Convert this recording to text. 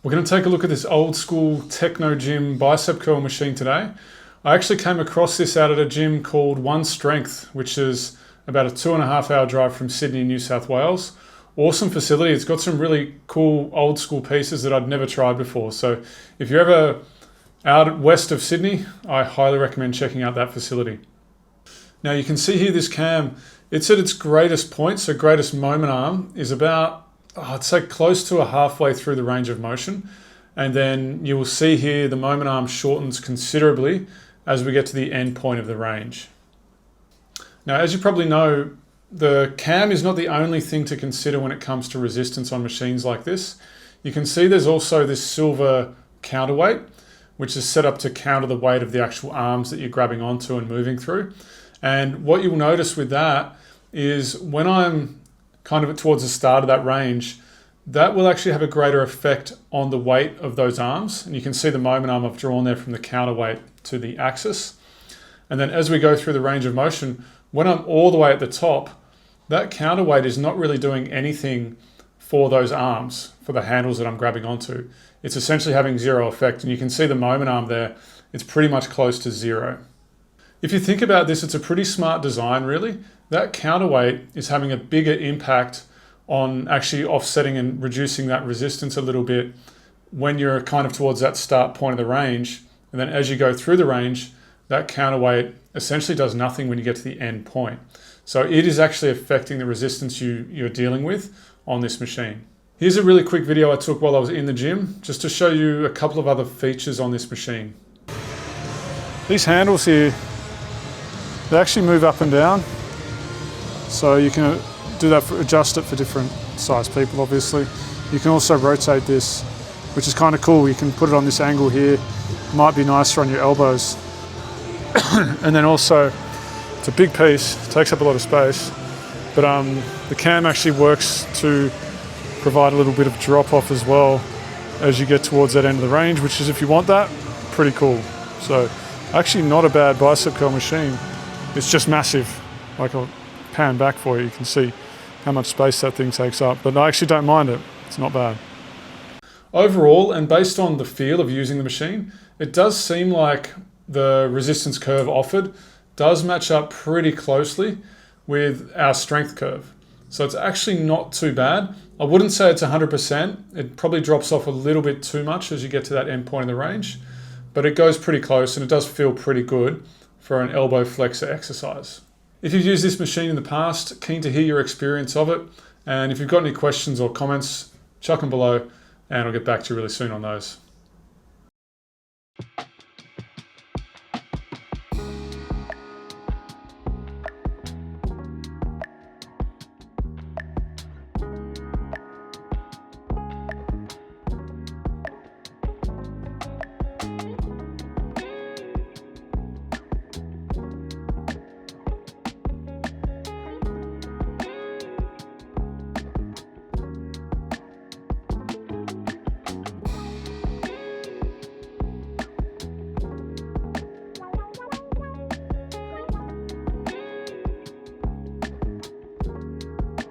We're going to take a look at this old school Technogym Bicep Curl Machine today. I actually came across this out at a gym called One Strength, which is about a 2.5 hour drive from Sydney, New South Wales. Awesome facility. It's got some really cool old school pieces that I'd never tried before. So if you're ever out west of Sydney, I highly recommend checking out that facility. Now you can see here this cam, it's at its greatest point, so greatest moment arm is about, I'd say close to halfway through the range of motion. And then you will see here the moment arm shortens considerably as we get to the end point of the range. Now, as you probably know, the cam is not the only thing to consider when it comes to resistance on machines like this. You can see there's also this silver counterweight, which is set up to counter the weight of the actual arms that you're grabbing onto and moving through. And what you'll notice with that is when I'm kind of towards the start of that range, that will actually have a greater effect on the weight of those arms. And you can see the moment arm I've drawn there from the counterweight to the axis. And then as we go through the range of motion, when I'm all the way at the top, that counterweight is not really doing anything for those arms, for the handles that I'm grabbing onto. It's essentially having zero effect. And you can see the moment arm there, it's pretty much close to zero. If you think about this, it's a pretty smart design, really. That counterweight is having a bigger impact on actually offsetting and reducing that resistance a little bit when you're kind of towards that start point of the range. And then as you go through the range, that counterweight essentially does nothing when you get to the end point. So it is actually affecting the resistance you're dealing with on this machine. Here's a really quick video I took while I was in the gym, just to show you a couple of other features on this machine. These handles here, they actually move up and down. So you can do that, adjust it for different size people, obviously. You can also rotate this, which is kind of cool. You can put it on this angle here. Might be nicer on your elbows. And then also, it's a big piece, takes up a lot of space, but the cam actually works to provide a little bit of drop off as well as you get towards that end of the range, which is, if you want that, pretty cool. So actually not a bad bicep curl machine. It's just massive. Like I'll pan back for you, you can see how much space that thing takes up, but I actually don't mind it. It's not bad. Overall, and based on the feel of using the machine, it does seem like the resistance curve offered does match up pretty closely with our strength curve. So it's actually not too bad. I wouldn't say it's 100%. It probably drops off a little bit too much as you get to that end point of the range, but it goes pretty close and it does feel pretty good for an elbow flexor exercise. If you've used this machine in the past, keen to hear your experience of it. And if you've got any questions or comments, chuck them below and I'll get back to you really soon on those.